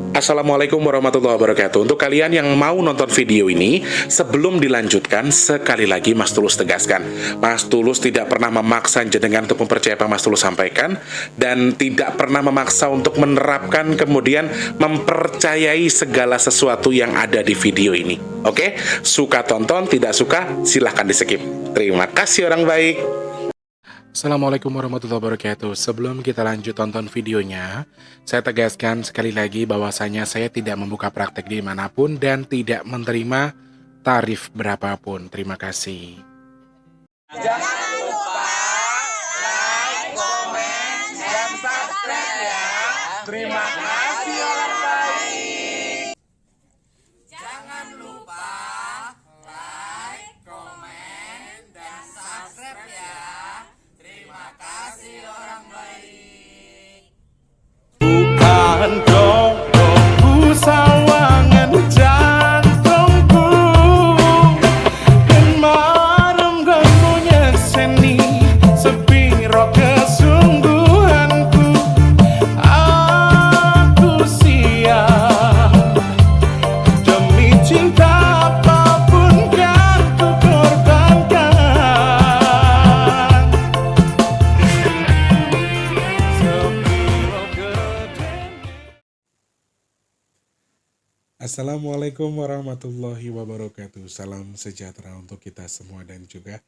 Assalamualaikum warahmatullahi wabarakatuh. Untuk kalian yang mau nonton video ini, sebelum dilanjutkan, sekali lagi Mas Tulus tegaskan, Mas Tulus tidak pernah memaksa jenengan untuk mempercayai apa Mas Tulus sampaikan, dan tidak pernah memaksa untuk menerapkan kemudian mempercayai segala sesuatu yang ada di video ini. Oke? Suka tonton, tidak suka silahkan di skip. Terima kasih orang baik. Assalamualaikum warahmatullahi wabarakatuh. Sebelum kita lanjut tonton videonya, saya tegaskan sekali lagi bahwasanya saya tidak membuka praktek dimanapun dan tidak menerima tarif berapapun. Terima kasih. Jangan lupa like, komen, dan subscribe ya. Terima kasih orang baik. Jangan lupa like, komen, dan subscribe ya. Terima kasih orang baik. Bukan dongku sawangan jantungku dan marem ganggunya seni sepiro kesungguhanku. Aku siap demi cinta apapun kan ku korbankan. Sepiro gedenya. Assalamualaikum warahmatullahi wabarakatuh. Salam sejahtera untuk kita semua dan juga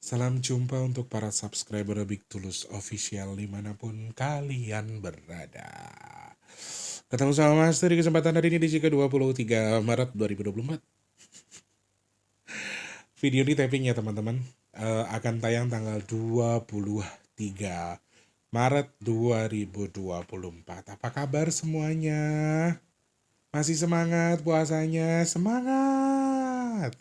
salam jumpa untuk para subscriber Big Tulus Official dimanapun kalian berada. Ketemu sama Mas di kesempatan hari ini di Jika 23 Maret 2024. Video ini taping ya teman-teman. Akan tayang tanggal 23 Maret 2024. Apa kabar semuanya? Masih semangat puasanya? Semangat!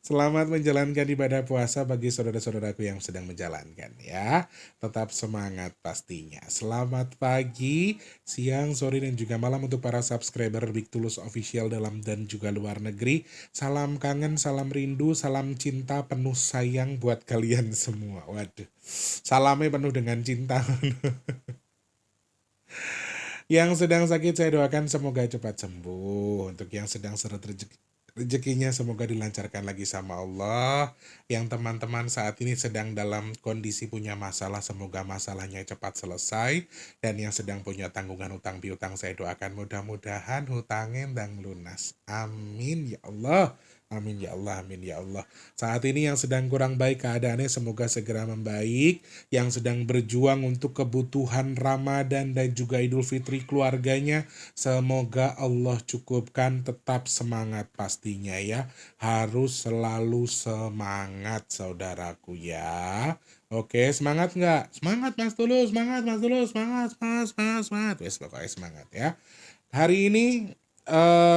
Selamat menjalankan ibadah puasa bagi saudara-saudaraku yang sedang menjalankan ya. Tetap semangat pastinya. Selamat pagi, siang, sore, dan juga malam untuk para subscriber Big Tulus Official dalam dan juga luar negeri. Salam kangen, salam rindu, salam cinta penuh sayang buat kalian semua. Waduh, salamnya penuh dengan cinta. Yang sedang sakit saya doakan semoga cepat sembuh. Untuk yang sedang seret rezekinya semoga dilancarkan lagi sama Allah. Yang teman-teman saat ini sedang dalam kondisi punya masalah semoga masalahnya cepat selesai. Dan yang sedang punya tanggungan hutang piutang saya doakan mudah-mudahan hutangnya ndang lunas. Amin ya Allah. Amin ya Allah, amin ya Allah. Saat ini yang sedang kurang baik keadaannya semoga segera membaik. Yang sedang berjuang untuk kebutuhan Ramadan dan juga Idul Fitri keluarganya, semoga Allah cukupkan. Tetap semangat pastinya ya. Harus selalu semangat saudaraku ya. Oke, semangat nggak? Semangat Mas Tulus, semangat Mas Tulus, semangat, semangat. Wes pokoknya semangat ya. Hari ini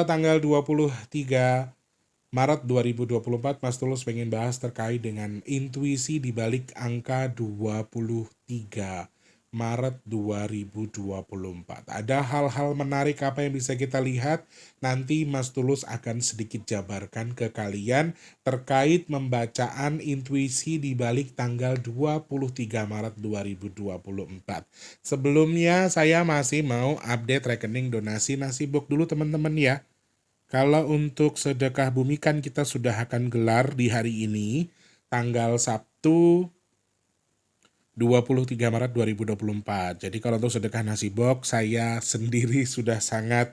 tanggal 23 Maret 2024, Mas Tulus pengen bahas terkait dengan intuisi di balik angka 23 Maret 2024. Ada hal-hal menarik apa yang bisa kita lihat? Nanti Mas Tulus akan sedikit jabarkan ke kalian terkait membacaan intuisi di balik tanggal 23 Maret 2024. Sebelumnya saya masih mau update rekening donasi nasi box dulu teman-teman ya. Kalau untuk sedekah bumi kan kita sudah akan gelar di hari ini, tanggal Sabtu 23 Maret 2024. Jadi kalau untuk sedekah nasi box, saya sendiri sudah sangat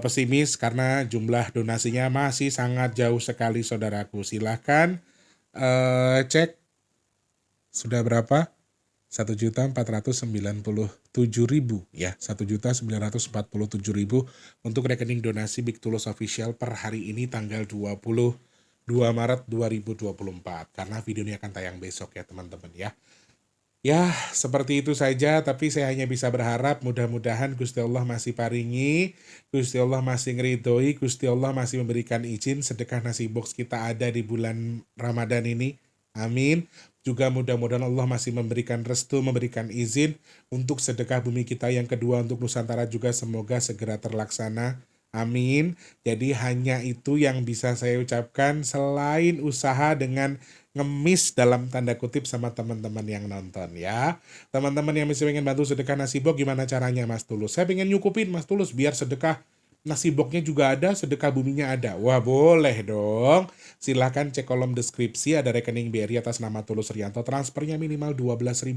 pesimis karena jumlah donasinya masih sangat jauh sekali saudaraku. Silahkan cek sudah berapa? 1.497.000 ya, 1.947.000 untuk rekening donasi Big Tulus Official per hari ini tanggal 22 Maret 2024 karena video ini akan tayang besok ya teman-teman ya. Ya, seperti itu saja, tapi saya hanya bisa berharap mudah-mudahan Gusti Allah masih paringi, Gusti Allah masih ngeridhoi, Gusti Allah masih memberikan izin sedekah nasi box kita ada di bulan Ramadan ini. Amin. Juga mudah-mudahan Allah masih memberikan restu, memberikan izin untuk sedekah bumi kita yang kedua untuk Nusantara juga semoga segera terlaksana. Amin. Jadi hanya itu yang bisa saya ucapkan selain usaha dengan ngemis dalam tanda kutip sama teman-teman yang nonton ya. Teman-teman yang masih pengen bantu sedekah nasi box gimana caranya Mas Tulus? Saya pengen nyukupin Mas Tulus biar sedekah nasi boxnya juga ada, sedekah buminya ada. Wah boleh dong. Silahkan cek kolom deskripsi, ada rekening BRI atas nama Tulus Rianto. Transfernya minimal Rp12.000,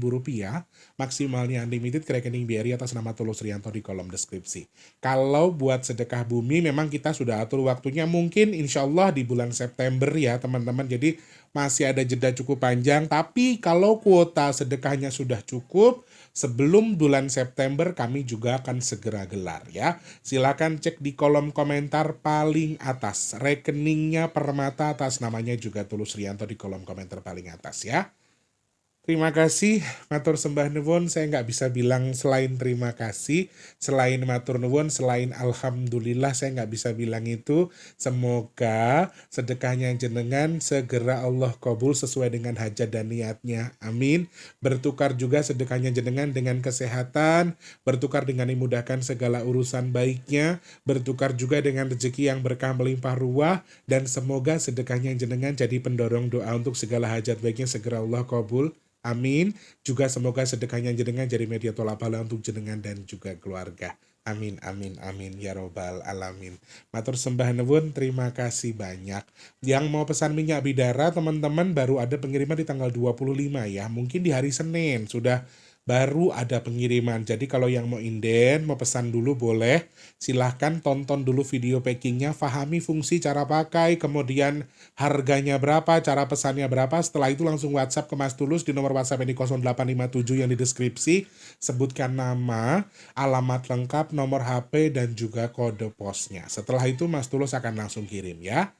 maksimalnya unlimited ke rekening BRI atas nama Tulus Rianto di kolom deskripsi. Kalau buat sedekah bumi memang kita sudah atur waktunya mungkin insya Allah di bulan September ya teman-teman. Jadi masih ada jeda cukup panjang, tapi kalau kuota sedekahnya sudah cukup, sebelum bulan September kami juga akan segera gelar ya. Silakan cek di kolom komentar paling atas. Rekeningnya Permata atas namanya juga Tulus Rianto di kolom komentar paling atas ya. Terima kasih, matur sembah nuwun. Saya nggak bisa bilang selain terima kasih, selain matur nuwun, selain alhamdulillah, saya nggak bisa bilang itu. Semoga sedekahnya jenengan segera Allah kabul sesuai dengan hajat dan niatnya. Amin. Bertukar juga sedekahnya jenengan dengan kesehatan, bertukar dengan dimudahkan segala urusan baiknya, bertukar juga dengan rezeki yang berkah melimpah ruah, dan semoga sedekahnya jenengan jadi pendorong doa untuk segala hajat baiknya segera Allah kabul. Amin. Juga semoga sedekahnya jenengan jadi media tolak bala untuk jenengan dan juga keluarga. Amin, amin, amin. Ya robbal alamin. Matur sembah nuwun, terima kasih banyak. Yang mau pesan minyak bidara, teman-teman baru ada pengiriman di tanggal 25 ya. Mungkin di hari Senin sudah baru ada pengiriman. Jadi kalau yang mau inden, mau pesan dulu boleh. Silahkan tonton dulu video packingnya, pahami fungsi cara pakai, kemudian harganya berapa, cara pesannya berapa. Setelah itu langsung WhatsApp ke Mas Tulus di nomor WhatsApp ini 0857 yang di deskripsi. Sebutkan nama, alamat lengkap, nomor HP, dan juga kode posnya. Setelah itu Mas Tulus akan langsung kirim ya.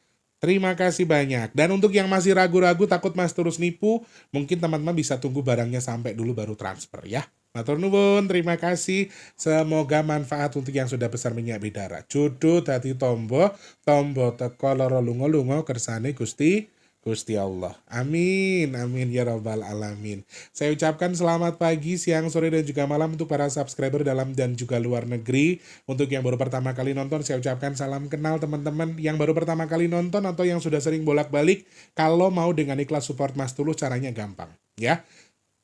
Terima kasih banyak. Dan untuk yang masih ragu-ragu takut Mas Tulus nipu, mungkin teman-teman bisa tunggu barangnya sampai dulu baru transfer ya. Matur nuwun, terima kasih. Semoga manfaat untuk yang sudah besar minyak bidara. Jodoh dadi tombo teko loro lunga-lunga kersane Gusti Allah. Amin, amin ya robbal alamin. Saya ucapkan selamat pagi, siang, sore, dan juga malam untuk para subscriber dalam dan juga luar negeri. Untuk yang baru pertama kali nonton, saya ucapkan salam kenal teman-teman. Yang baru pertama kali nonton atau yang sudah sering bolak-balik, kalau mau dengan ikhlas support Mas Tulus, caranya gampang ya.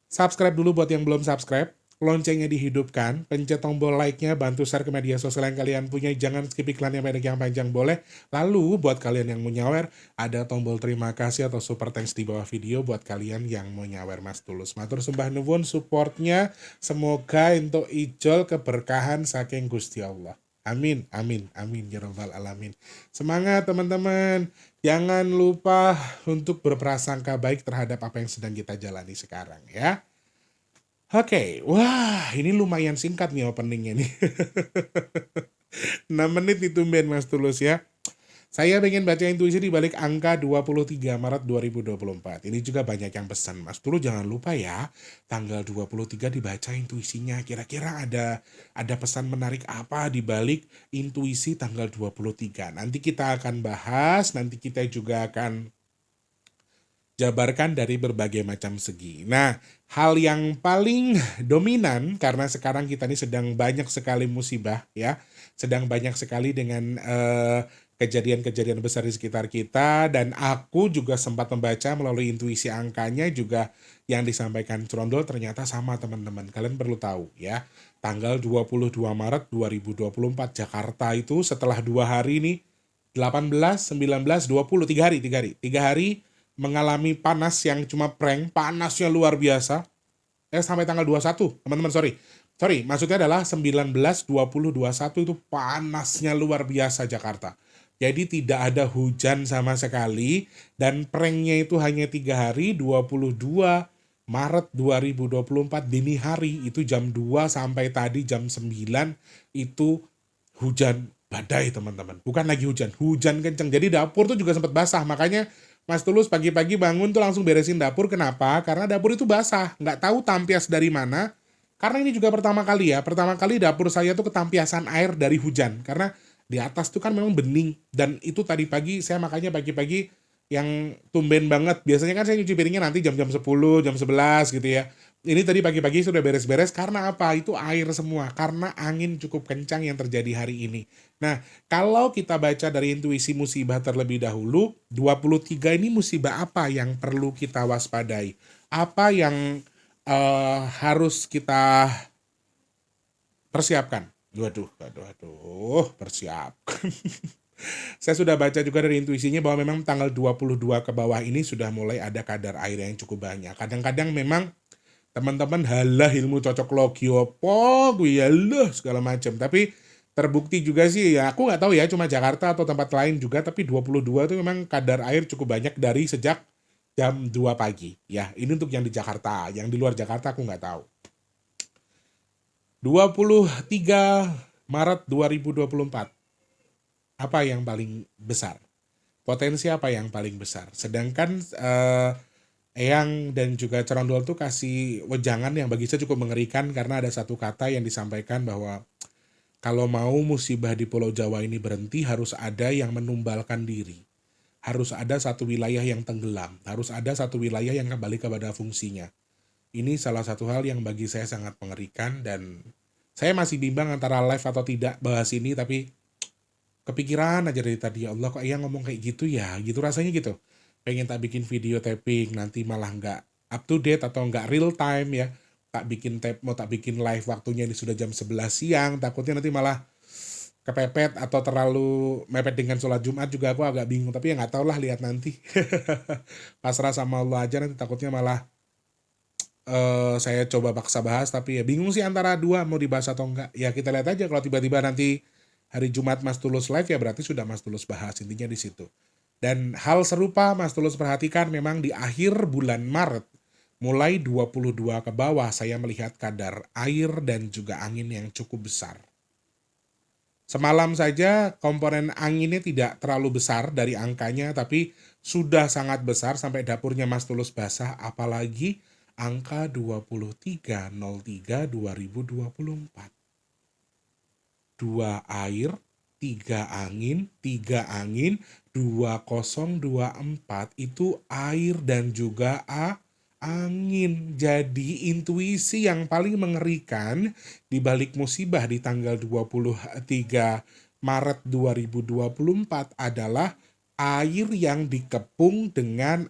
Subscribe dulu buat yang belum subscribe. Loncengnya dihidupkan, pencet tombol like-nya, bantu share ke media sosial yang kalian punya, jangan skip iklan yang pendek yang panjang boleh. Lalu buat kalian yang mau nyawer, ada tombol terima kasih atau super thanks di bawah video buat kalian yang mau nyawer Mas Tulus. Matur sembah nuwun supportnya, semoga untuk ijol keberkahan saking Gusti Allah. Amin, amin, amin ya robbal alamin. Semangat teman-teman, jangan lupa untuk berprasangka baik terhadap apa yang sedang kita jalani sekarang ya. Oke, wah ini lumayan singkat nih openingnya nih. 6 menit nih tumben Mas Tulus ya. Saya pengen baca intuisi di balik angka 23 Maret 2024. Ini juga banyak yang pesan. Mas Tulus jangan lupa ya, tanggal 23 dibaca intuisinya. Kira-kira ada pesan menarik apa di balik intuisi tanggal 23. Nanti kita akan bahas, nanti kita juga akan jabarkan dari berbagai macam segi. Nah, hal yang paling dominan karena sekarang kita ini sedang banyak sekali musibah ya, sedang banyak sekali dengan kejadian-kejadian besar di sekitar kita, dan aku juga sempat membaca melalui intuisi angkanya juga yang disampaikan Crondol ternyata sama teman-teman. Kalian perlu tahu ya, tanggal 22 Maret 2024 Jakarta itu setelah 2 hari nih, 18, 19, 20, 3 hari mengalami panas yang cuma prank, panasnya luar biasa. Sampai tanggal 21, teman-teman, sorry, maksudnya adalah 19, 20, 21 itu panasnya luar biasa Jakarta. Jadi tidak ada hujan sama sekali, dan pranknya itu hanya 3 hari, 22 Maret 2024 dini hari, itu jam 2 sampai tadi jam 9 itu hujan badai teman-teman. Bukan lagi hujan kenceng. Jadi dapur tuh juga sempat basah, makanya Mas Tulus pagi-pagi bangun tuh langsung beresin dapur. Kenapa? Karena dapur itu basah. Nggak tahu tampias dari mana. Karena ini juga pertama kali ya. Pertama kali dapur saya tuh ketampiasan air dari hujan. Karena di atas tuh kan memang bening. Dan itu tadi pagi saya makanya pagi-pagi yang tumben banget. Biasanya kan saya nyuci piringnya nanti jam-jam 10, jam 11 gitu ya. Ini tadi pagi-pagi sudah beres-beres karena apa? Itu air semua, karena angin cukup kencang yang terjadi hari ini. Nah, kalau kita baca dari intuisi musibah terlebih dahulu, 23 ini musibah apa yang perlu kita waspadai? Apa yang harus kita persiapkan? Waduh, persiapkan. Saya sudah baca juga dari intuisinya bahwa memang tanggal 22 ke bawah ini sudah mulai ada kadar air yang cukup banyak. Kadang-kadang memang teman-teman halah ilmu cocok logi opo gue ya lah segala macam, tapi terbukti juga sih ya, aku nggak tahu ya cuma Jakarta atau tempat lain juga, tapi 22 itu memang kadar air cukup banyak dari sejak jam 2 pagi ya. Ini untuk yang di Jakarta, yang di luar Jakarta aku nggak tahu. 23 Maret 2024, apa yang paling besar? Potensi apa yang paling besar? Sedangkan Eyang dan juga Cerondol tuh kasih wejangan yang bagi saya cukup mengerikan, karena ada satu kata yang disampaikan bahwa kalau mau musibah di Pulau Jawa ini berhenti, harus ada yang menumbalkan diri. Harus ada satu wilayah yang tenggelam. Harus ada satu wilayah yang kembali kepada fungsinya. Ini salah satu hal yang bagi saya sangat mengerikan, dan saya masih bimbang antara live atau tidak bahas ini, tapi kepikiran aja dari tadi, ya Allah kok Eyang ngomong kayak gitu ya, gitu rasanya gitu. Pengen tak bikin video tapping, nanti malah nggak up to date atau nggak real time ya. Mau tak bikin live waktunya ini sudah jam 11 siang, takutnya nanti malah kepepet atau terlalu mepet dengan sholat Jumat juga, aku agak bingung. Tapi ya nggak tau lah, lihat nanti. Pasrah sama Allah aja, nanti takutnya malah saya coba paksa bahas, tapi ya bingung sih antara dua mau dibahas atau enggak. Ya kita lihat aja, kalau tiba-tiba nanti hari Jumat Mas Tulus live, ya berarti sudah Mas Tulus bahas, intinya di situ. Dan hal serupa Mas Tulus perhatikan memang di akhir bulan Maret, mulai 22 ke bawah, saya melihat kadar air dan juga angin yang cukup besar. Semalam saja komponen anginnya tidak terlalu besar dari angkanya, tapi sudah sangat besar sampai dapurnya Mas Tulus basah, apalagi angka 2303/2024. 2 air, 3 angin, 2024 itu air dan juga angin. Jadi intuisi yang paling mengerikan di balik musibah di tanggal 23 Maret 2024 adalah air yang dikepung dengan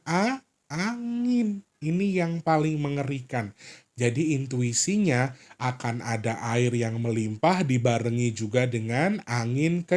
angin. Ini yang paling mengerikan. Jadi intuisinya akan ada air yang melimpah dibarengi juga dengan angin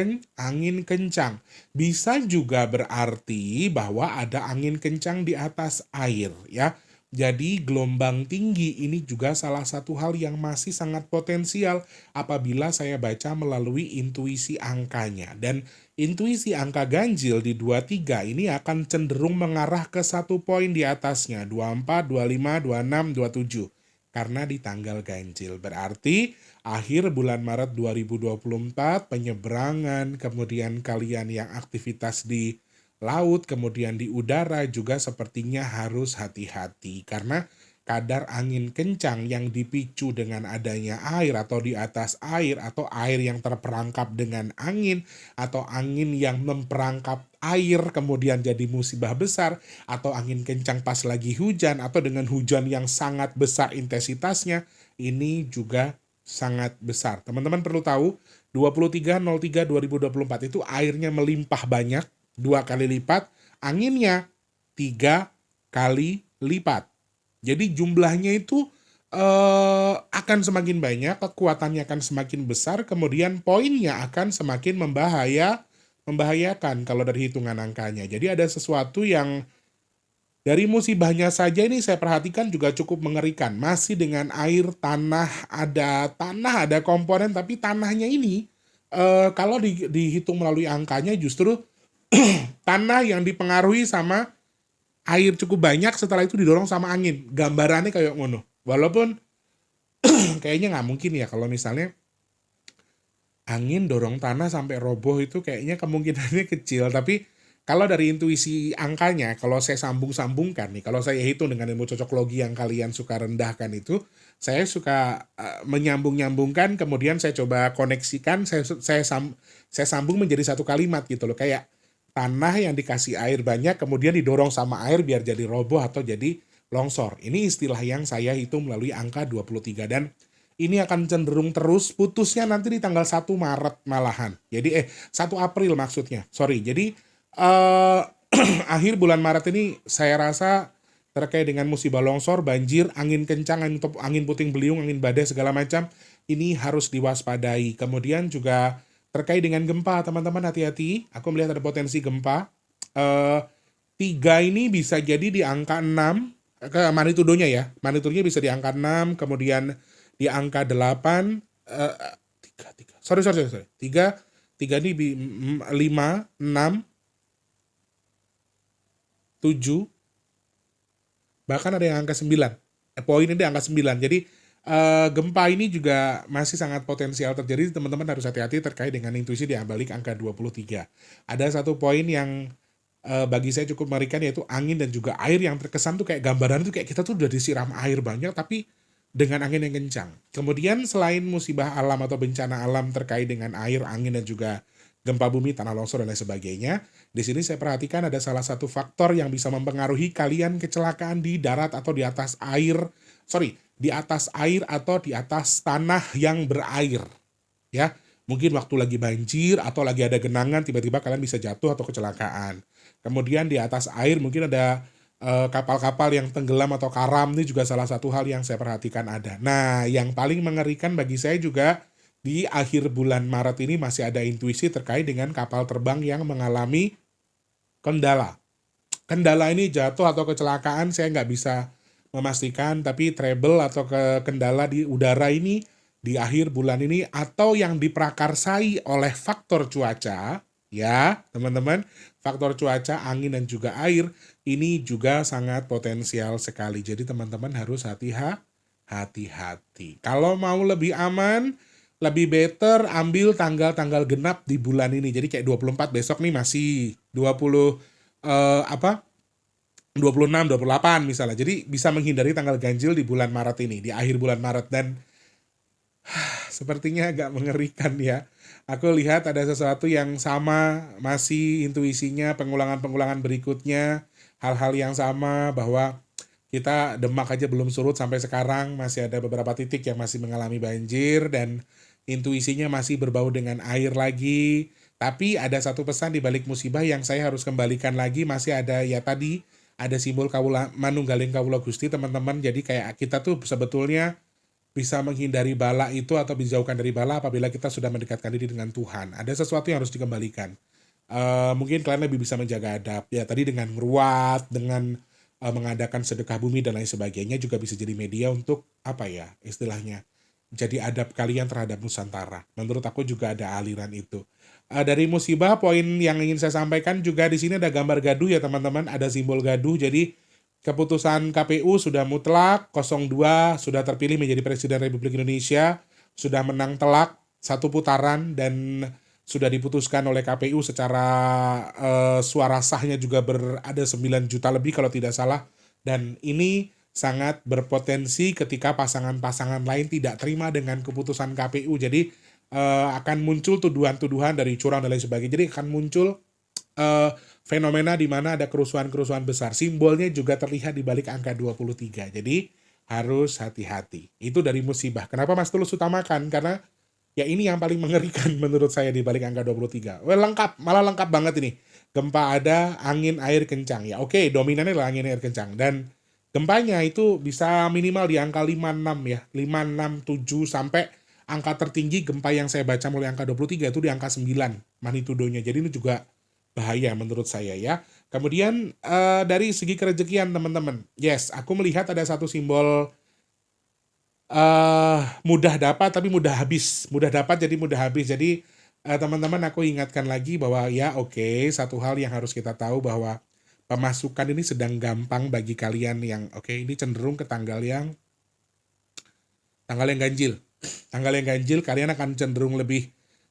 kencang. Bisa juga berarti bahwa ada angin kencang di atas air ya. Jadi gelombang tinggi ini juga salah satu hal yang masih sangat potensial apabila saya baca melalui intuisi angkanya. Dan intuisi angka ganjil di 23 ini akan cenderung mengarah ke 1 poin di atasnya, 24, 25, 26, 27. Karena di tanggal ganjil. Berarti akhir bulan Maret 2024 penyeberangan, kemudian kalian yang aktivitas di laut, kemudian di udara juga sepertinya harus hati-hati. Karena kadar angin kencang yang dipicu dengan adanya air atau di atas air, atau air yang terperangkap dengan angin, atau angin yang memperangkap air kemudian jadi musibah besar, atau angin kencang pas lagi hujan, atau dengan hujan yang sangat besar intensitasnya, ini juga sangat besar. Teman-teman perlu tahu, 23.03.2024 itu airnya melimpah banyak, 2 kali lipat, anginnya 3 kali lipat. Jadi jumlahnya itu akan semakin banyak, kekuatannya akan semakin besar, kemudian poinnya akan semakin membahayakan kalau dari hitungan angkanya. Jadi ada sesuatu yang dari musibahnya saja ini saya perhatikan juga cukup mengerikan. Masih dengan air, tanah, ada komponen, tapi tanahnya ini kalau dihitung melalui angkanya justru tanah yang dipengaruhi sama air cukup banyak, setelah itu didorong sama angin. Gambarannya kayak ngono. Walaupun kayaknya nggak mungkin ya kalau misalnya angin dorong tanah sampai roboh, itu kayaknya kemungkinannya kecil. Tapi kalau dari intuisi angkanya, kalau saya sambung-sambungkan nih, kalau saya hitung dengan ilmu cocok logi yang kalian suka rendahkan itu, saya suka menyambung-nyambungkan, kemudian saya coba koneksikan, saya sambung menjadi satu kalimat gitu loh. Kayak tanah yang dikasih air banyak, kemudian didorong sama air biar jadi roboh atau jadi longsor. Ini istilah yang saya hitung melalui angka 23 dan ini akan cenderung terus, putusnya nanti di tanggal 1 Maret malahan. Jadi 1 April maksudnya. Sorry. Jadi akhir bulan Maret ini saya rasa terkait dengan musibah longsor, banjir, angin kencang, angin puting beliung, angin badai segala macam, ini harus diwaspadai. Kemudian juga terkait dengan gempa, teman-teman hati-hati. Aku melihat ada potensi gempa. 3 ini bisa jadi di angka 6, magnitudonya ya. Magnitudonya bisa di angka 6, kemudian di angka 8, 3. Sorry. 3 ini 5, 6, 7, bahkan ada yang angka 9. Poin ini di angka 9. Jadi gempa ini juga masih sangat potensial terjadi. Teman-teman harus hati-hati terkait dengan intuisi di balik angka 23. Ada satu poin yang bagi saya cukup mengerikan, yaitu angin dan juga air yang terkesan tuh kayak gambaran tuh kayak kita tuh udah disiram air banyak tapi dengan angin yang kencang. Kemudian selain musibah alam atau bencana alam terkait dengan air, angin dan juga gempa bumi, tanah longsor dan lain sebagainya, di sini saya perhatikan ada salah satu faktor yang bisa mempengaruhi kalian kecelakaan di darat atau di atas air, di atas air atau di atas tanah yang berair. Ya, mungkin waktu lagi banjir atau lagi ada genangan tiba-tiba kalian bisa jatuh atau kecelakaan. Kemudian di atas air mungkin ada kapal-kapal yang tenggelam atau karam, ini juga salah satu hal yang saya perhatikan ada. Nah, yang paling mengerikan bagi saya juga di akhir bulan Maret ini masih ada intuisi terkait dengan kapal terbang yang mengalami kendala. Kendala ini jatuh atau kecelakaan saya nggak bisa memastikan, tapi trouble atau kendala di udara ini di akhir bulan ini atau yang diprakarsai oleh faktor cuaca, ya teman-teman, faktor cuaca, angin dan juga air, ini juga sangat potensial sekali. Jadi teman-teman harus hati-hati. Kalau mau lebih aman, lebih better ambil tanggal-tanggal genap di bulan ini. Jadi kayak 24 besok nih masih 26, 28 misalnya. Jadi bisa menghindari tanggal ganjil di bulan Maret ini, di akhir bulan Maret. Dan sepertinya agak mengerikan ya. Aku lihat ada sesuatu yang sama, masih intuisinya, pengulangan-pengulangan berikutnya, hal-hal yang sama bahwa kita Demak aja belum surut sampai sekarang, masih ada beberapa titik yang masih mengalami banjir dan intuisinya masih berbau dengan air lagi. Tapi ada satu pesan di balik musibah yang saya harus kembalikan lagi, masih ada ya tadi, ada simbol kawula manunggaling kawula Gusti teman-teman. Jadi kayak kita tuh sebetulnya bisa menghindari bala itu atau dijauhkan dari bala apabila kita sudah mendekatkan diri dengan Tuhan. Ada sesuatu yang harus dikembalikan. Mungkin kalian lebih bisa menjaga adab. Ya tadi dengan meruat, dengan mengadakan sedekah bumi dan lain sebagainya juga bisa jadi media untuk apa ya istilahnya. Jadi adab kalian terhadap Nusantara. Menurut aku juga ada aliran itu. Dari musibah, poin yang ingin saya sampaikan juga di sini ada gambar gaduh ya teman-teman. Ada simbol gaduh. Jadi keputusan KPU sudah mutlak, 02 sudah terpilih menjadi Presiden Republik Indonesia, sudah menang telak 1 putaran dan sudah diputuskan oleh KPU secara suara sahnya juga berada 9 juta lebih kalau tidak salah. Dan ini sangat berpotensi ketika pasangan-pasangan lain tidak terima dengan keputusan KPU. Jadi akan muncul tuduhan-tuduhan dari curang dan lain sebagainya. Jadi akan muncul fenomena di mana ada kerusuhan-kerusuhan besar. Simbolnya juga terlihat di balik angka 23. Jadi harus hati-hati. Itu dari musibah. Kenapa Mas Tulus utamakan? Karena ya ini yang paling mengerikan menurut saya di balik angka 23. Lengkap, malah lengkap banget ini. Gempa ada, angin air kencang. Ya oke, dominannya adalah angin air kencang. Dan gempanya itu bisa minimal di angka 56 ya. 5, 6, 7 sampai angka tertinggi gempa yang saya baca mulai angka 23 itu di angka 9 magnitudonya. Jadi ini juga bahaya menurut saya ya. Kemudian dari segi kerejekian teman-teman. Yes, aku melihat ada satu simbol mudah dapat tapi mudah habis. Mudah dapat jadi mudah habis. Jadi teman-teman aku ingatkan lagi bahwa ya oke, satu hal yang harus kita tahu bahwa pemasukan ini sedang gampang bagi kalian yang ini cenderung ke tanggal yang ganjil. Tanggal yang ganjil kalian akan cenderung lebih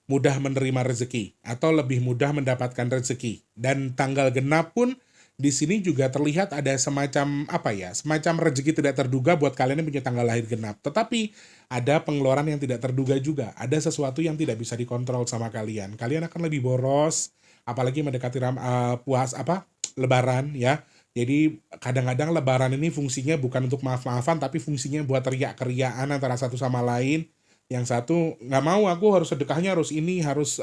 mudah menerima rezeki atau lebih mudah mendapatkan rezeki. Dan tanggal genap pun di sini juga terlihat ada semacam semacam rezeki tidak terduga buat kalian yang punya tanggal lahir genap. Tetapi ada pengeluaran yang tidak terduga juga. Ada sesuatu yang tidak bisa dikontrol sama kalian. Kalian akan lebih boros, apalagi mendekati Lebaran ya. Jadi kadang-kadang lebaran ini fungsinya bukan untuk maaf-maafan, tapi fungsinya buat riak-keriaan antara satu sama lain. Yang satu nggak mau, aku harus sedekahnya harus ini, harus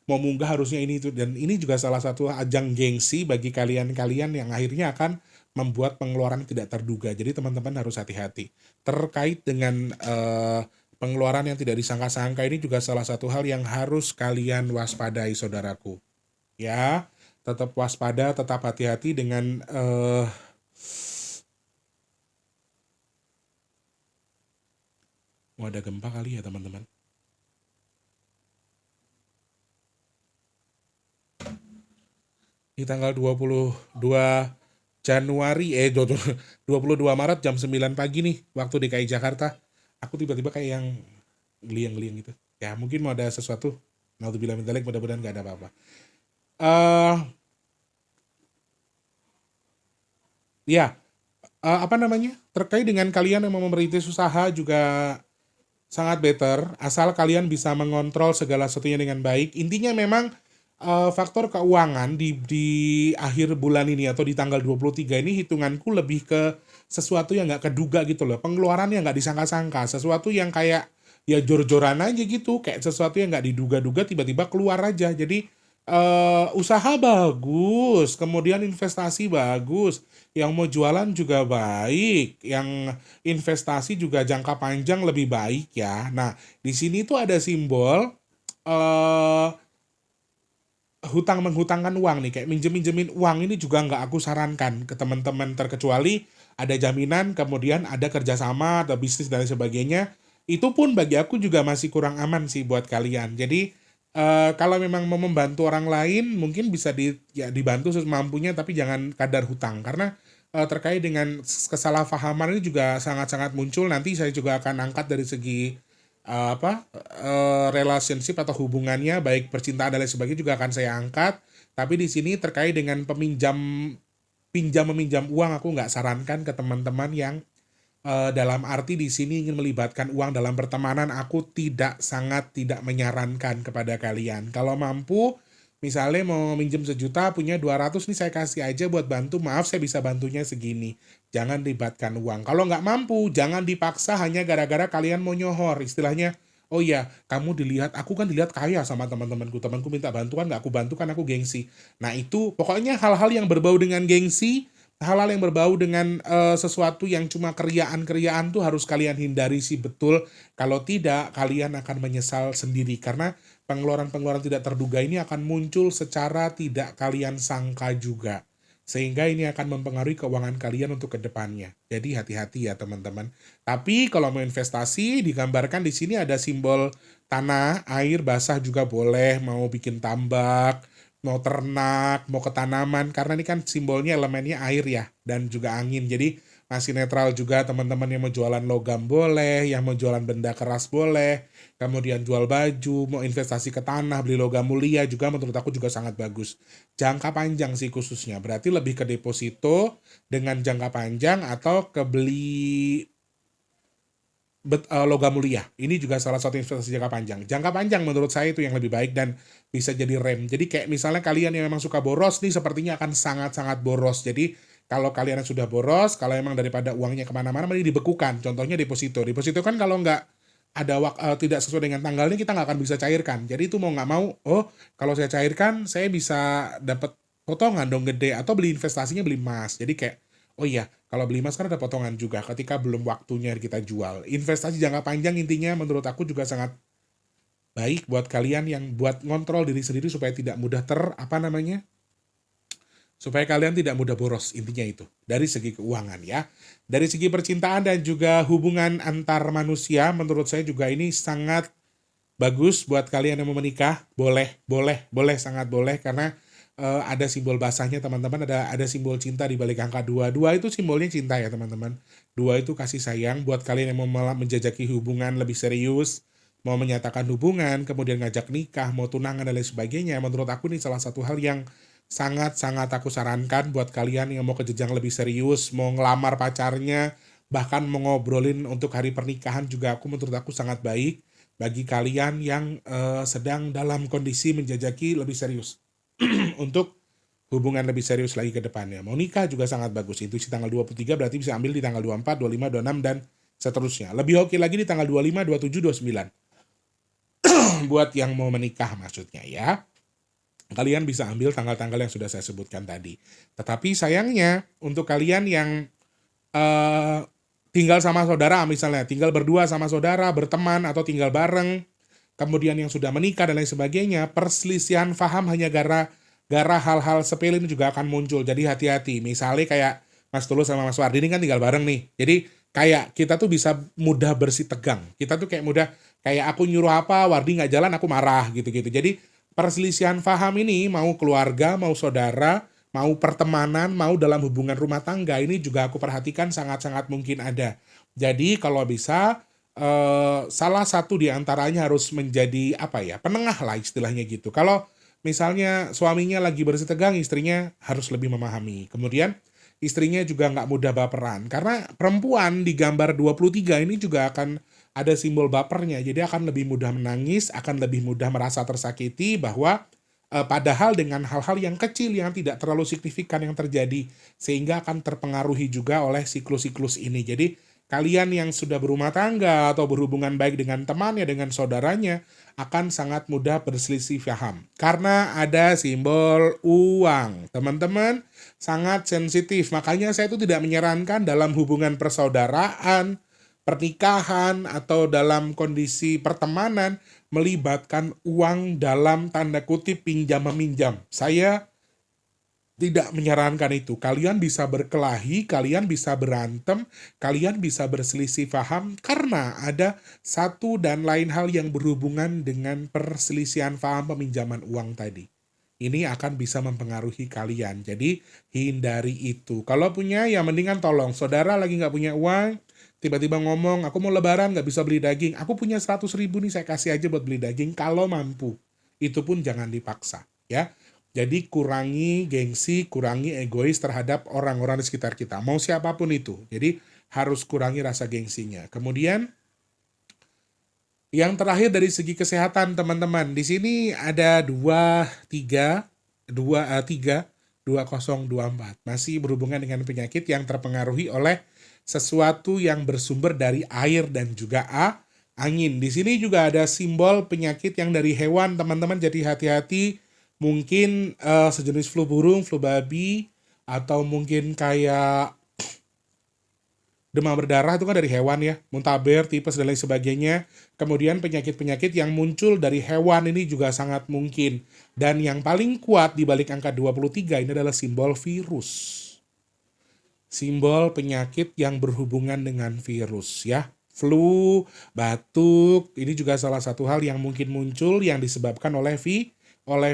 mau munggah harusnya ini itu. Dan ini juga salah satu ajang gengsi bagi kalian-kalian yang akhirnya akan membuat pengeluaran tidak terduga. Jadi teman-teman harus hati-hati. Terkait dengan pengeluaran yang tidak disangka-sangka ini juga salah satu hal yang harus kalian waspadai, saudaraku. Ya, tetap waspada, tetap hati-hati dengan ada gempa kali ya teman-teman. Di tanggal 22 Januari 22 Maret jam 9 pagi nih waktu DKI Jakarta. Aku tiba-tiba kayak yang ngeliang-ngeliang gitu. Ya mungkin mau ada sesuatu. Naudzubillah min dzalik, mudah-mudahan gak ada apa-apa. Apa namanya? Terkait dengan kalian yang mau merintis usaha juga sangat better asal kalian bisa mengontrol segala sesuatunya dengan baik. Intinya memang faktor keuangan di akhir bulan ini atau di tanggal 23 ini hitunganku lebih ke sesuatu yang nggak keduga gitu loh. Pengeluaran yang nggak disangka-sangka, sesuatu yang kayak ya jor-joran aja gitu, kayak sesuatu yang nggak diduga-duga tiba-tiba keluar aja. Jadi usaha bagus, kemudian investasi bagus, yang mau jualan juga baik, yang investasi juga jangka panjang lebih baik ya. Nah, di sini tuh ada simbol eh hutang menghutangkan uang nih, kayak minjemin uang ini juga nggak aku sarankan ke teman-teman, terkecuali ada jaminan, kemudian ada kerjasama atau bisnis dan sebagainya. Itu pun bagi aku juga masih kurang aman sih buat kalian. Jadi kalau memang mau membantu orang lain mungkin bisa dibantu semampunya, tapi jangan kadar hutang, karena terkait dengan kesalahpahaman ini juga sangat-sangat muncul. Nanti saya juga akan angkat dari segi relationship atau hubungannya, baik percintaan dan lain sebagainya juga akan saya angkat. Tapi di sini terkait dengan pinjam meminjam uang, aku nggak sarankan ke teman-teman yang dalam arti di sini ingin melibatkan uang dalam pertemanan. Aku sangat tidak menyarankan kepada kalian. Kalau mampu, misalnya mau minjem 1 juta, punya 200 nih saya kasih aja buat bantu, maaf saya bisa bantunya segini. Jangan libatkan uang. Kalau nggak mampu, jangan dipaksa hanya gara-gara kalian mau nyohor. Istilahnya, oh iya, kamu dilihat, aku kan dilihat kaya sama temanku minta bantuan, nggak aku bantu kan aku gengsi. Nah itu, pokoknya hal-hal yang berbau dengan gengsi, hal-hal yang berbau dengan sesuatu yang cuma keriaan-keriaan tuh harus kalian hindari sih, betul. Kalau tidak, kalian akan menyesal sendiri, karena pengeluaran-pengeluaran tidak terduga ini akan muncul secara tidak kalian sangka juga. Sehingga ini akan mempengaruhi keuangan kalian untuk kedepannya. Jadi hati-hati ya teman-teman. Tapi kalau mau investasi, digambarkan di sini ada simbol tanah, air, basah juga boleh. Mau bikin tambak, mau ternak, mau ke tanaman. Karena ini kan simbolnya elemennya air ya, dan juga angin. Jadi masih netral juga. Teman-teman yang mau jualan logam boleh, yang mau jualan benda keras boleh, kemudian jual baju, mau investasi ke tanah, beli logam mulia juga menurut aku juga sangat bagus. Jangka panjang sih khususnya, berarti lebih ke deposito dengan jangka panjang atau ke beli logam mulia. Ini juga salah satu investasi jangka panjang. Jangka panjang menurut saya itu yang lebih baik dan bisa jadi rem. Jadi kayak misalnya kalian yang memang suka boros nih, sepertinya akan sangat-sangat boros. Jadi kalau kalian yang sudah boros, kalau emang daripada uangnya kemana-mana, mending dibekukan. Contohnya deposito. Deposito kan kalau nggak ada tidak sesuai dengan tanggalnya, kita nggak akan bisa cairkan. Jadi itu mau nggak mau, oh kalau saya cairkan, saya bisa dapat potongan dong gede. Atau beli investasinya beli emas. Jadi kayak, oh iya, kalau beli emas kan ada potongan juga ketika belum waktunya kita jual. Investasi jangka panjang intinya menurut aku juga sangat baik buat kalian yang buat ngontrol diri sendiri supaya tidak mudah supaya kalian tidak mudah boros, intinya itu. Dari segi keuangan ya. Dari segi percintaan dan juga hubungan antar manusia, menurut saya juga ini sangat bagus buat kalian yang mau menikah. Boleh, sangat boleh, karena ada simbol basahnya teman-teman, ada simbol cinta di balik angka 2. 2 itu simbolnya cinta ya teman-teman. 2 itu kasih sayang. Buat kalian yang mau menjajaki hubungan lebih serius, mau menyatakan hubungan, kemudian ngajak nikah, mau tunangan dan lain sebagainya, menurut aku ini salah satu hal yang sangat-sangat aku sarankan buat kalian yang mau ke jenjang lebih serius, mau ngelamar pacarnya, bahkan mau ngobrolin untuk hari pernikahan juga menurut aku sangat baik bagi kalian yang sedang dalam kondisi menjajaki lebih serius untuk hubungan lebih serius lagi ke depannya. Mau nikah juga sangat bagus. Intuisi tanggal 23 berarti bisa ambil di tanggal 24, 25, 26, dan seterusnya. Lebih oke lagi di tanggal 25, 27, 29. Buat yang mau menikah maksudnya ya. Kalian bisa ambil tanggal-tanggal yang sudah saya sebutkan tadi. Tetapi sayangnya untuk kalian yang tinggal sama saudara misalnya, tinggal berdua sama saudara, berteman atau tinggal bareng, kemudian yang sudah menikah dan lain sebagainya, perselisihan paham hanya gara hal-hal sepele ini juga akan muncul. Jadi hati-hati. Misalnya kayak Mas Tulus sama Mas Wardi ini kan tinggal bareng nih. Jadi kayak kita tuh bisa mudah bersitegang. Kita tuh kayak mudah, kayak aku nyuruh apa, Wardi nggak jalan, aku marah gitu-gitu. Jadi perselisihan paham ini mau keluarga, mau saudara, mau pertemanan, mau dalam hubungan rumah tangga, ini juga aku perhatikan sangat-sangat mungkin ada. Jadi kalau bisa salah satu di antaranya harus menjadi apa ya, penengah lah istilahnya gitu. Kalau misalnya suaminya lagi bersitegang, istrinya harus lebih memahami. Kemudian istrinya juga nggak mudah baperan. Karena perempuan di gambar 23 ini juga akan ada simbol bapernya. Jadi akan lebih mudah menangis, akan lebih mudah merasa tersakiti bahwa padahal dengan hal-hal yang kecil yang tidak terlalu signifikan yang terjadi, sehingga akan terpengaruhi juga oleh siklus-siklus ini. Jadi kalian yang sudah berumah tangga atau berhubungan baik dengan temannya, dengan saudaranya, akan sangat mudah berselisih paham. Karena ada simbol uang. Teman-teman, sangat sensitif. Makanya saya itu tidak menyarankan dalam hubungan persaudaraan, pernikahan, atau dalam kondisi pertemanan, melibatkan uang dalam tanda kutip pinjam-meminjam. Saya tidak menyarankan itu. Kalian bisa berkelahi, kalian bisa berantem, kalian bisa berselisih paham karena ada satu dan lain hal yang berhubungan dengan perselisihan paham peminjaman uang tadi. Ini akan bisa mempengaruhi kalian. Jadi hindari itu. Kalau punya ya mendingan tolong. Saudara lagi nggak punya uang, tiba-tiba ngomong, aku mau lebaran nggak bisa beli daging. Aku punya 100.000 nih, saya kasih aja buat beli daging kalau mampu. Itu pun jangan dipaksa ya. Jadi kurangi gengsi, kurangi egois terhadap orang-orang di sekitar kita. Mau siapapun itu. Jadi harus kurangi rasa gengsinya. Kemudian yang terakhir dari segi kesehatan teman-teman. Di sini ada 2024. Masih berhubungan dengan penyakit yang terpengaruhi oleh sesuatu yang bersumber dari air dan juga angin. Di sini juga ada simbol penyakit yang dari hewan teman-teman. Jadi hati-hati. Mungkin sejenis flu burung, flu babi, atau mungkin kayak demam berdarah itu kan dari hewan ya, muntaber, tipes, dan lain sebagainya. Kemudian penyakit-penyakit yang muncul dari hewan ini juga sangat mungkin. Dan yang paling kuat di balik angka 23 ini adalah simbol virus. Simbol penyakit yang berhubungan dengan virus ya. Flu, batuk, ini juga salah satu hal yang mungkin muncul yang disebabkan oleh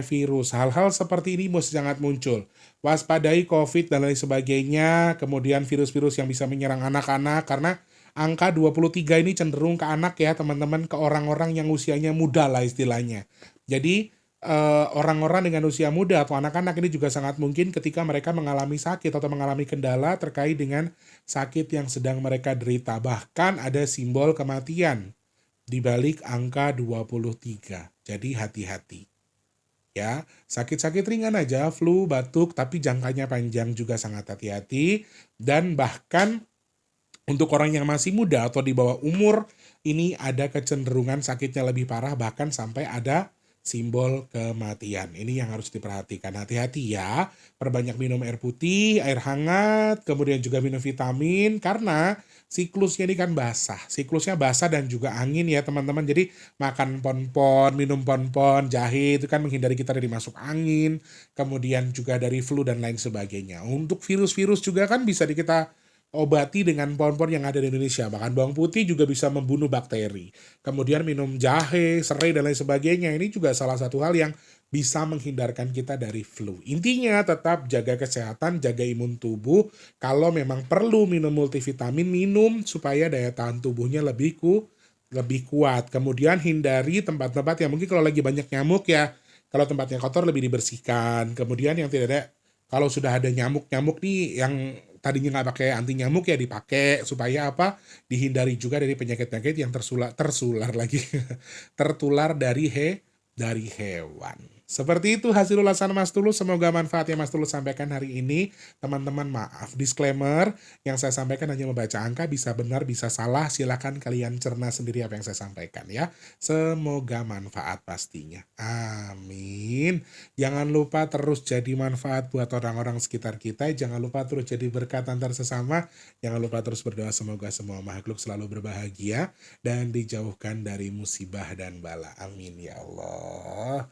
virus. Hal-hal seperti ini mesti sangat muncul. Waspadai COVID dan lain sebagainya, kemudian virus-virus yang bisa menyerang anak-anak, karena angka 23 ini cenderung ke anak ya teman-teman, ke orang-orang yang usianya muda lah istilahnya. Jadi orang-orang dengan usia muda atau anak-anak ini juga sangat mungkin ketika mereka mengalami sakit atau mengalami kendala terkait dengan sakit yang sedang mereka derita. Bahkan ada simbol kematian di balik angka 23. Jadi hati-hati. Ya, sakit-sakit ringan aja, flu, batuk, tapi jangkanya panjang juga sangat hati-hati. Dan bahkan untuk orang yang masih muda atau di bawah umur, ini ada kecenderungan sakitnya lebih parah, bahkan sampai ada simbol kematian. Ini yang harus diperhatikan. Hati-hati ya, perbanyak minum air putih, air hangat, kemudian juga minum vitamin, karena siklusnya ini kan basah. Siklusnya basah dan juga angin ya teman-teman. Jadi makan pon-pon, minum pon-pon, jahe itu kan menghindari kita dari masuk angin. Kemudian juga dari flu dan lain sebagainya. Untuk virus-virus juga kan bisa kita obati dengan pon-pon yang ada di Indonesia. Bahkan bawang putih juga bisa membunuh bakteri. Kemudian minum jahe, serai, dan lain sebagainya. Ini juga salah satu hal yang bisa menghindarkan kita dari flu. Intinya tetap jaga kesehatan, jaga imun tubuh. Kalau memang perlu minum multivitamin, minum supaya daya tahan tubuhnya lebih kuat. Kemudian hindari tempat-tempat yang mungkin kalau lagi banyak nyamuk ya, kalau tempatnya kotor lebih dibersihkan. Kemudian yang tidak ada, kalau sudah ada nyamuk-nyamuk nih yang tadinya nggak pakai anti nyamuk ya dipakai supaya apa? Dihindari juga dari penyakit-penyakit yang tertular dari hewan. Seperti itu hasil ulasan Mas Tulus, semoga manfaat yang Mas Tulus sampaikan hari ini. Teman-teman maaf, disclaimer, yang saya sampaikan hanya membaca angka, bisa benar, bisa salah, silakan kalian cerna sendiri apa yang saya sampaikan ya. Semoga manfaat pastinya. Amin. Jangan lupa terus jadi manfaat buat orang-orang sekitar kita, jangan lupa terus jadi berkat antar sesama, jangan lupa terus berdoa semoga semua makhluk selalu berbahagia dan dijauhkan dari musibah dan bala. Amin ya Allah.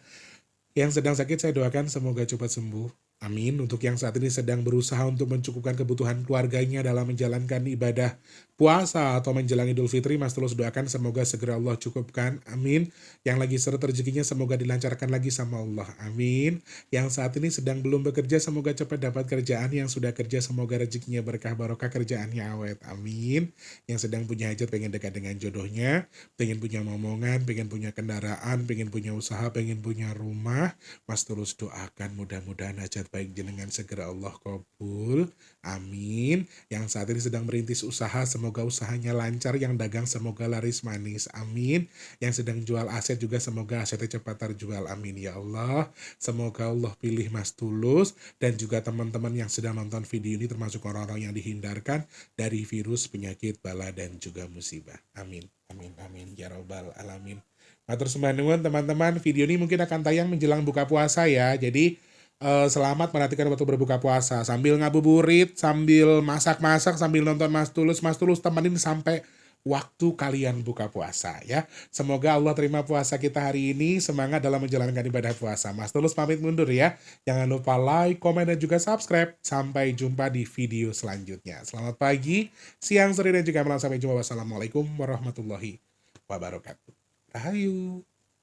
Yang sedang sakit saya doakan semoga cepat sembuh. Amin. Untuk yang saat ini sedang berusaha untuk mencukupkan kebutuhan keluarganya dalam menjalankan ibadah puasa atau menjelang Idul Fitri, Mas Tulus doakan semoga segera Allah cukupkan. Amin. Yang lagi seret rezekinya semoga dilancarkan lagi sama Allah. Amin. Yang saat ini sedang belum bekerja semoga cepat dapat kerjaan. Yang sudah kerja semoga rezekinya berkah barokah, kerjaannya awet. Amin. Yang sedang punya hajat pengen dekat dengan jodohnya, pengen punya momongan, pengen punya kendaraan, pengen punya usaha, pengen punya rumah, Mas Tulus doakan mudah-mudahan hajat baik jenengan segera Allah kabul. Amin. Yang saat ini sedang merintis usaha semoga usahanya lancar, yang dagang semoga laris manis. Amin. Yang sedang jual aset juga semoga asetnya cepat terjual. Amin ya Allah. Semoga Allah pilih Mas Tulus dan juga teman-teman yang sedang nonton video ini termasuk orang-orang yang dihindarkan dari virus, penyakit, bala dan juga musibah. Amin. Amin. Amin ya rabbal alamin. Matur sembah nuwun teman-teman, video ini mungkin akan tayang menjelang buka puasa ya. Jadi selamat menantikan waktu berbuka puasa. Sambil ngabuburit, sambil masak-masak, sambil nonton Mas Tulus. Mas Tulus temenin sampai waktu kalian buka puasa ya. Semoga Allah terima puasa kita hari ini. Semangat dalam menjalankan ibadah puasa. Mas Tulus pamit mundur ya. Jangan lupa like, komen, dan juga subscribe. Sampai jumpa di video selanjutnya. Selamat pagi, siang, sore, dan juga malam. Sampai jumpa. Wassalamualaikum warahmatullahi wabarakatuh. Rahayu.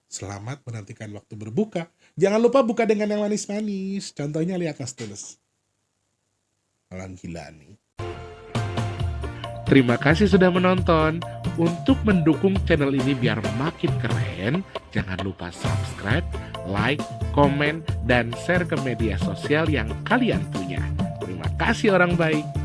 Selamat menantikan waktu berbuka. Jangan lupa buka dengan yang manis-manis. Contohnya lihat Mas Tulus. Orang gila nih. Terima kasih sudah menonton. Untuk mendukung channel ini biar makin keren, jangan lupa subscribe, like, komen, dan share ke media sosial yang kalian punya. Terima kasih orang baik.